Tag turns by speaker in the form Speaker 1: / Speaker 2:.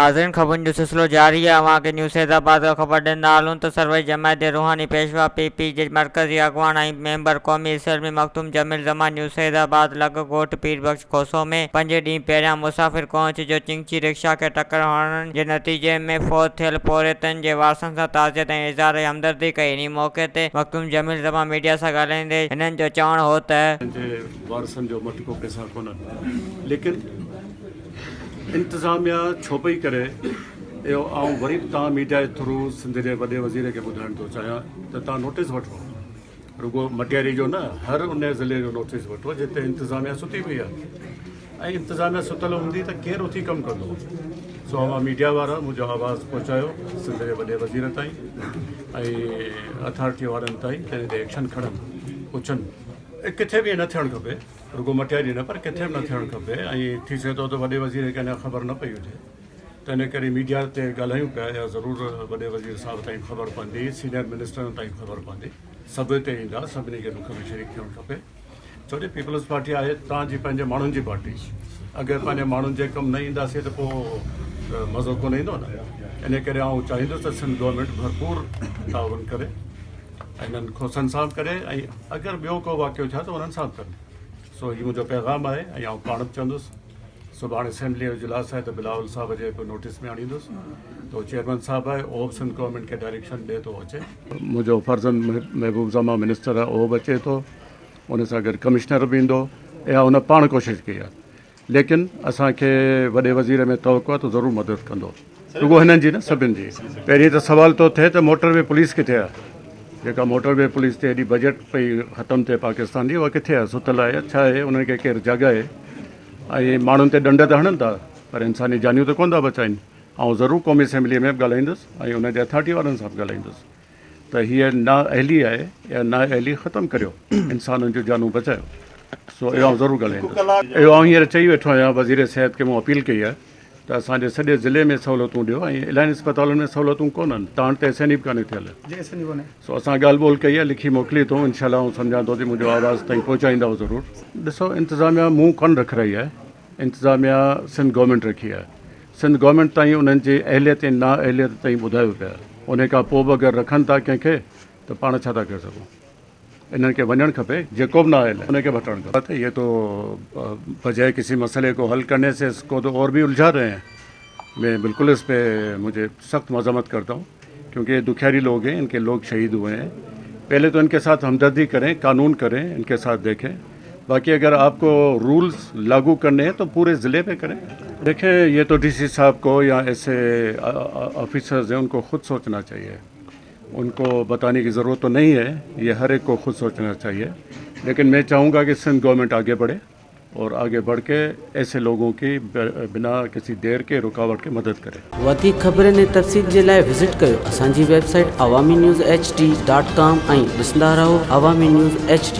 Speaker 1: नाज़रीन, ख़बरुनि जो सिलसिलो जारी है। अवां के न्यूज़ हैदराबाद का ख़बर ॾींदा हलूं त सरवरी जमायत रूहानी पेशवा पीपी जे मरकज़ी अॻवान ऐं मेंबर क़ौमी असम्बली मखदूम जमील ज़मान न्यूज़ हैदराबाद लॻ ॻोठ पीरबख्श खोसो में 5 ॾींहं पहिरियां मुसाफ़िर कोच जो चिंची रिक्शा खे टक्कर हणण जे नतीजे में फ़ौत थियल पोरितनि जे वारसनि सां ताज़ियत ऐं इज़हार हमदर्दी कई। इन मौक़े ते मखदूम जमील ज़मान मीडिया सां ॻाल्हाईंदे हिननि जो चवणु हो त
Speaker 2: वारसनि जो मटको पैसा कोन्हनि, लेकिन इंतज़ामिया छो पई करे इहो ऐं वरी तव्हां मीडिया जे थ्रू सिंध जे वॾे वज़ीर खे ॿुधाइण थो चाहियां त तव्हां नोटिस वठो, रुगो मटियारी जो न, हर उन ज़िले जो नोटिस वठो जिते इंतज़ामिया सुती पई आहे। ऐं इंतज़ामिया सुतल हूंदी त केरु उथी कमु कंदो। सो अवां मीडिया वारा मुंहिंजो आवाज़ु पहुचायो सिंध जे वॾे वज़ीर ताईं ऐं अथॉरिटी वारनि ताईं, तंहिं ते एक्शन खणनि, पुछनि। किथे बि न थियणु खपे, रुगो मटियारी न, पर किथे बि न थियणु खपे। ऐं थी सघे थो त वॾे वज़ीर खे अञा ख़बर न पई हुजे, त इन करे मीडिया ते ॻाल्हायूं पिया, या ज़रूरु वॾे वज़ीर साहिब ताईं ख़बर पवंदी, सीनियर मिनिस्टरनि ताईं ख़बर पवंदी, सभु हिते ईंदा, सभिनी खे दुख में शरीक थियणु खपे। छो जो पीपल्स पार्टी आहे तव्हांजी पंहिंजे माण्हुनि जी पार्टी। अगरि पंहिंजे माण्हुनि जे कमु न ईंदासीं त पोइ मज़ो कोन ईंदो न। इन करे आउं चाहींदुसि त सिंध गवर्नमेंट भरपूर ताउन करे, हिननि खोसनि सां करे, ऐं अगरि ॿियो को वाक़ियो छा त उन्हनि सां कनि। सो हीउ मुंहिंजो पैगाम आहे। ऐं आउं पाण बि चवंदुसि सुभाणे असेंबली जो इजलास आहे त बिलावल साहिब जे बि नोटिस में आणींदुसि, त चेयरमैन साहिबु आहे, उहो बि सिंध गवर्नमेंट खे डायरेक्शन ॾिए थो अचे। मुंहिंजो फर्ज़न महबूब ज़मा मिनिस्टर आहे, उहो बि अचे थो, उन सां गॾु कमिश्नर बि ईंदो, या हुन पाण कोशिशि कई आहे। लेकिन असांखे वॾे वज़ीर में तवक़ो आहे त ज़रूरु मदद कंदो, रुगो हिननि जी न, सभिनि जी। पहिरीं त सुवाल थो थिए त मोटरवे पुलिस किथे आहे? जेका मोटरवे पुलिस ते हेॾी बजट पई ख़तमु थिए पाकिस्तान जी, उहा किथे आहे? सुतल आहे छा आहे? उन्हनि खे केरु जॻहि? ऐं माण्हुनि ते ॾंड त हणनि था, पर इंसानी जानियूं त कोन था बचाइनि। ऐं ज़रूरु क़ौमी असेंबली में बि ॻाल्हाईंदुसि ऐं उनजे अथॉरिटी वारनि सां बि ॻाल्हाईंदुसि त हीअ नाअहली आहे, या नाअहली ख़तमु करियो, इंसाननि जूं जानूं बचायो। सो इहो आउं ज़रूरु ॻाल्हाईंदुसि। इहो आउं हींअर चई वेठो आहियां, वज़ीर सिहत खे मूं अपील कई आहे त असांजे सॼे ज़िले में सहूलियतूं ॾियो, ऐं इलाही अस्पतालुनि में सहूलियतूं कोन्हनि, तव्हां त एस एन ई बि कान्हे थियल। सो असां ॻाल्हि ॿोल कई आहे, लिखी मोकिली अथऊं, इनशाला आउं सम्झां थो कि मुंहिंजो आवाज़ ताईं पहुचाईंदव ज़रूरु। ॾिसो, इंतज़ामिया मूं कोन रखी रही आहे, इंतज़ामिया सिंध गवर्नमेंट रखी आहे। सिंध गवर्नमेंट ताईं उन्हनि जी अहलियत ऐं नाअहलियत ताईं ॿुधायो पिया। उन खां पोइ बि अगरि रखनि था कंहिंखे त पाण छा था करे सघूं? इन्हनि खे वञणु खपे, जेको बि न आयल है उनखे हटणु खपे। ये तो बजाय किसी मसले को हल करने से इसको तो और भी उलझा रहे हैं। मैं बिल्कुल इस पर मुझे सख्त मज़म्मत करता हूँ, क्योंकि ये दुखियारी लोग हैं, इनके लोग शहीद हुए हैं। पहले तो इनके साथ हमदर्दी करें, कानून करें, इनके साथ देखें। बाकी अगर आपको रूल्स लागू करने हैं तो पूरे ज़िले पे करें। देखें, ये तो डीसी साहब को या ऐसे ऑफिसर्स हैं, उनको खुद सोचना चाहिए, उनको बताने की ज़रूरत तो नहीं है, ये हर एक को खुद सोचना चाहिए। लेकिन मैं चाहूँगा कि सिंध गवर्नमेंट आगे बढ़े और आगे बढ़ के ऐसे लोगों की बिना किसी देर के रुकावट के मदद करे।
Speaker 3: वधिक ख़बरनि ऐं तफ़सील जे लाइ विज़िट कयो असांजी वेबसाइट awamiNewsHD.com ऐं ॾिसंदा रहो अवामी न्यूज़ HD।